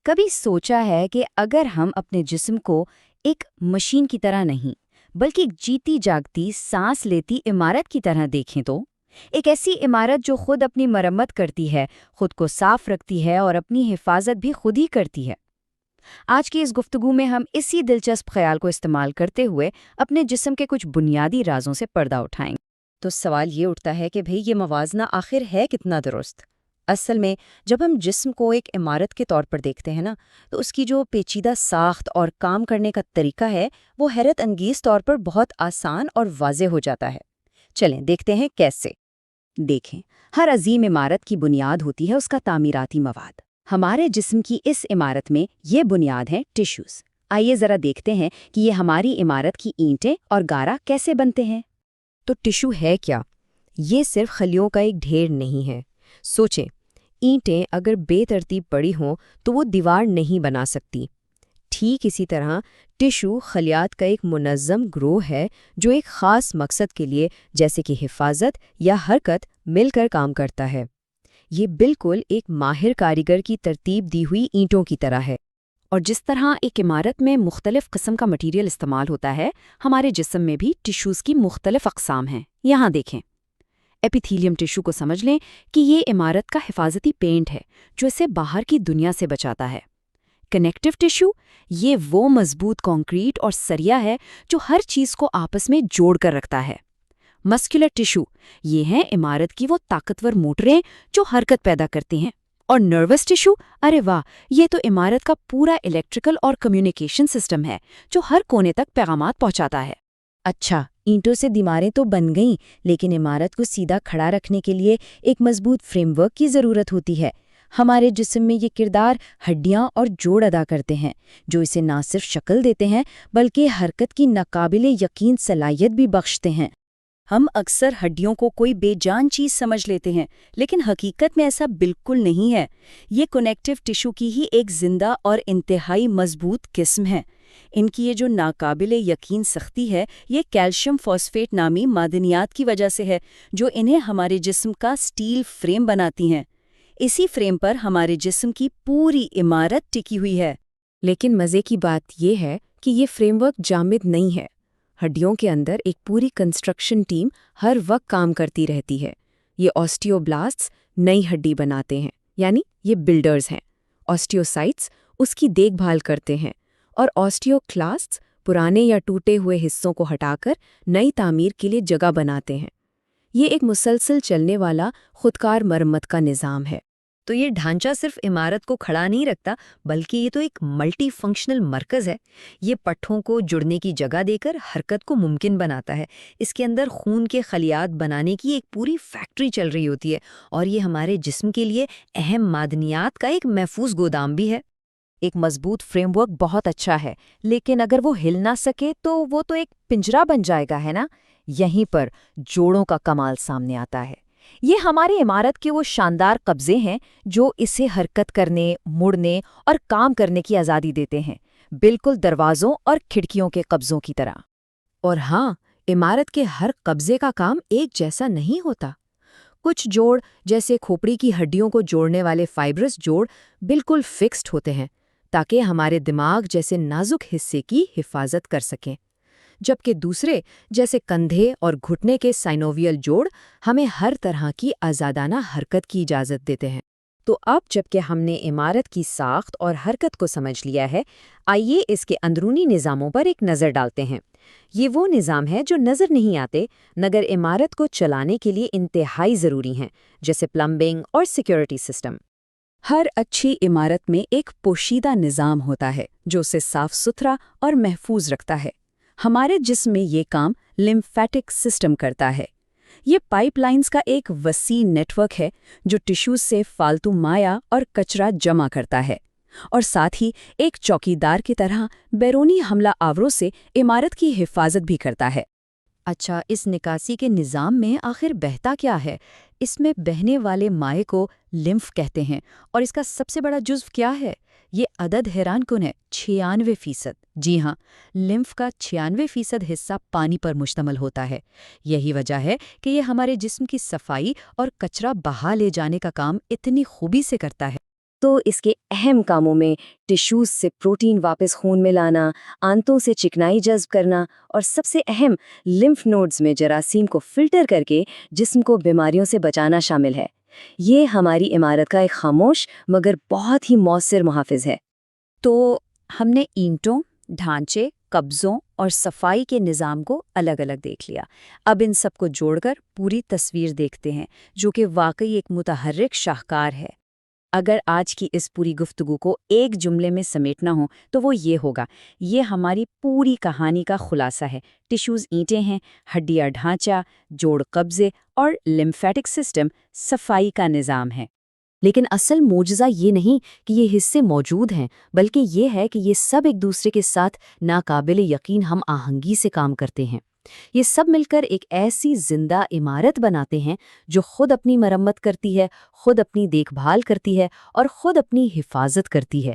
کبھی سوچا ہے کہ اگر ہم اپنے جسم کو ایک مشین کی طرح نہیں بلکہ ایک جیتی جاگتی سانس لیتی عمارت کی طرح دیکھیں تو ایک ایسی عمارت جو خود اپنی مرمت کرتی ہے، خود کو صاف رکھتی ہے اور اپنی حفاظت بھی خود ہی کرتی ہے۔ آج کی اس گفتگو میں ہم اسی دلچسپ خیال کو استعمال کرتے ہوئے اپنے جسم کے کچھ بنیادی رازوں سے پردہ اٹھائیں گے۔ تو سوال یہ اٹھتا ہے کہ بھئی یہ موازنہ آخر ہے کتنا درست؟ اصل میں جب ہم جسم کو ایک عمارت کے طور پر دیکھتے ہیں نا، تو اس کی جو پیچیدہ ساخت اور کام کرنے کا طریقہ ہے وہ حیرت انگیز طور پر بہت آسان اور واضح ہو جاتا ہے۔ چلیں دیکھتے ہیں کیسے۔ دیکھیں، ہر عظیم عمارت کی بنیاد ہوتی ہے اس کا تعمیراتی مواد۔ ہمارے جسم کی اس عمارت میں یہ بنیاد ہیں ٹشوز۔ آئیے ذرا دیکھتے ہیں کہ یہ ہماری عمارت کی اینٹیں اور گارا کیسے بنتے ہیں۔ تو ٹشو ہے کیا؟ یہ صرف خلیوں کا ایک ڈھیر نہیں ہے۔ سوچیں، اینٹیں اگر بے ترتیب پڑی ہوں تو وہ دیوار نہیں بنا سکتی۔ ٹھیک اسی طرح ٹشو خلیات کا ایک منظم گروہ ہے جو ایک خاص مقصد کے لیے جیسے کہ حفاظت یا حرکت مل کر کام کرتا ہے۔ یہ بالکل ایک ماہر کاریگر کی ترتیب دی ہوئی اینٹوں کی طرح ہے۔ اور جس طرح ایک عمارت میں مختلف قسم کا مٹیریل استعمال ہوتا ہے، ہمارے جسم میں بھی ٹشوز کی مختلف اقسام ہیں۔ یہاں دیکھیں، ایپیتھیلیم ٹشو کو سمجھ لیں کہ یہ عمارت کا حفاظتی پینٹ ہے جو اسے باہر کی دنیا سے بچاتا ہے۔ کنیکٹیو ٹشو، یہ وہ مضبوط کانکریٹ اور سریا ہے جو ہر چیز کو آپس میں جوڑ کر رکھتا ہے۔ مسکولر ٹشو، یہ ہیں عمارت کی وہ طاقتور موٹریں جو حرکت پیدا کرتی ہیں۔ اور نروس ٹشو، ارے واہ، یہ تو عمارت کا پورا الیکٹریکل اور کمیونیکیشن سسٹم ہے جو ہر کونے تک پیغامات پہنچاتا ہے۔ اچھا، اینٹوں سے دیواریں تو بن گئیں، لیکن عمارت کو سیدھا کھڑا رکھنے کے لیے ایک مضبوط فریم ورک کی ضرورت ہوتی ہے۔ ہمارے جسم میں یہ کردار ہڈیاں اور جوڑ ادا کرتے ہیں جو اسے نہ صرف شکل دیتے ہیں بلکہ حرکت کی ناقابل یقین صلاحیت بھی بخشتے ہیں۔ ہم اکثر ہڈیوں کو کوئی بے جان چیز سمجھ لیتے ہیں، لیکن حقیقت میں ایسا بالکل نہیں ہے۔ یہ کنیکٹیو ٹشو کی ہی ایک زندہ اور انتہائی مضبوط قسم ہے۔ ان کی یہ جو ناقابل یقین سختی ہے، یہ کیلشیم فاسفیٹ نامی معدنیات کی وجہ سے ہے جو انہیں ہمارے جسم کا سٹیل فریم بناتی ہیں۔ اسی فریم پر ہمارے جسم کی پوری عمارت ٹکی ہوئی ہے۔ لیکن مزے کی بات یہ ہے کہ یہ فریم ورک جامد نہیں ہے۔ ہڈیوں کے اندر ایک پوری کنسٹرکشن ٹیم ہر وقت کام کرتی رہتی ہے۔ یہ آسٹیوبلاسٹس نئی ہڈی بناتے ہیں، یعنی یہ بلڈرز ہیں۔ آسٹیوسائٹس اس کی دیکھ بھال کرتے ہیں، اور آسٹیوکلاسٹس پرانے یا ٹوٹے ہوئے حصوں کو ہٹا کر نئی تعمیر کے لیے جگہ بناتے ہیں۔ یہ ایک مسلسل چلنے والا خودکار مرمت کا نظام ہے۔ تو یہ ڈھانچہ صرف عمارت کو کھڑا نہیں رکھتا، بلکہ یہ تو ایک ملٹی فنکشنل مرکز ہے۔ یہ پٹھوں کو جڑنے کی جگہ دے کر حرکت کو ممکن بناتا ہے۔ اس کے اندر خون کے خلیات بنانے کی ایک پوری فیکٹری چل رہی ہوتی ہے، اور یہ ہمارے جسم کے لیے اہم معدنیات کا ایک محفوظ گودام بھی ہے۔ ایک مضبوط فریم ورک بہت اچھا ہے، لیکن اگر وہ ہل نہ سکے تو وہ تو ایک پنجرا بن جائے گا، ہے نا؟ یہیں پر جوڑوں کا کمال سامنے آتا ہے۔ یہ ہماری عمارت کے وہ شاندار قبضے ہیں جو اسے حرکت کرنے، مڑنے اور کام کرنے کی آزادی دیتے ہیں، بالکل دروازوں اور کھڑکیوں کے قبضوں کی طرح۔ اور ہاں، عمارت کے ہر قبضے کا کام ایک جیسا نہیں ہوتا۔ کچھ جوڑ، جیسے کھوپڑی کی ہڈیوں کو جوڑنے والے فائبرس جوڑ، بالکل فکسڈ ہوتے ہیں تاکہ ہمارے دماغ جیسے نازک حصے کی حفاظت کر سکیں، جبکہ دوسرے جیسے کندھے اور گھٹنے کے سائنوویل جوڑ ہمیں ہر طرح کی آزادانہ حرکت کی اجازت دیتے ہیں۔ تو اب جبکہ ہم نے عمارت کی ساخت اور حرکت کو سمجھ لیا ہے، آئیے اس کے اندرونی نظاموں پر ایک نظر ڈالتے ہیں۔ یہ وہ نظام ہے جو نظر نہیں آتے مگر عمارت کو چلانے کے لیے انتہائی ضروری ہیں، جیسے پلمبنگ اور سیکیورٹی سسٹم۔ ہر اچھی عمارت میں ایک پوشیدہ نظام ہوتا ہے جو اسے صاف ستھرا اور محفوظ رکھتا ہے۔ ہمارے جسم میں یہ کام لمفیٹک سسٹم کرتا ہے۔ یہ پائپ لائنز کا ایک وسیع نیٹ ورک ہے جو ٹشوز سے فالتو مائع اور کچرا جمع کرتا ہے، اور ساتھ ہی ایک چوکیدار کی طرح بیرونی حملہ آوروں سے عمارت کی حفاظت بھی کرتا ہے۔ اچھا، اس نکاسی کے نظام میں آخر بہتا کیا ہے؟ اس میں بہنے والے مائع کو لمف کہتے ہیں، اور اس کا سب سے بڑا جزو کیا ہے؟ یہ عدد حیران کن ہے، 96%۔ جی ہاں، لمف کا 96% حصہ پانی پر مشتمل ہوتا ہے۔ یہی وجہ ہے کہ یہ ہمارے جسم کی صفائی اور کچرا بہا لے جانے کا کام اتنی خوبی سے کرتا ہے۔ تو اس کے اہم کاموں میں ٹشوز سے پروٹین واپس خون میں لانا، آنتوں سے چکنائی جذب کرنا اور سب سے اہم لمف نوڈز میں جراثیم کو فلٹر کر کے جسم کو بیماریوں سے بچانا شامل ہے۔ یہ ہماری عمارت کا ایک خاموش مگر بہت ہی مؤثر محافظ ہے۔ تو ہم نے اینٹوں، ڈھانچے، قبضوں اور صفائی کے نظام کو الگ الگ دیکھ لیا۔ اب ان سب کو جوڑ کر پوری تصویر دیکھتے ہیں، جو کہ واقعی ایک متحرک شاہکار ہے۔ اگر آج کی اس پوری گفتگو کو ایک جملے میں سمیٹنا ہو تو وہ یہ ہوگا: یہ ہماری پوری کہانی کا خلاصہ ہے۔ ٹشوز اینٹیں ہیں، ہڈیاں ڈھانچہ، جوڑ قبضے اور لمفیٹک سسٹم صفائی کا نظام ہے۔ لیکن اصل معجزہ یہ نہیں کہ یہ حصے موجود ہیں، بلکہ یہ ہے کہ یہ سب ایک دوسرے کے ساتھ ناقابل یقین ہم آہنگی سے کام کرتے ہیں۔ یہ سب مل کر ایک ایسی زندہ عمارت بناتے ہیں جو خود اپنی مرمت کرتی ہے، خود اپنی دیکھ بھال کرتی ہے اور خود اپنی حفاظت کرتی ہے۔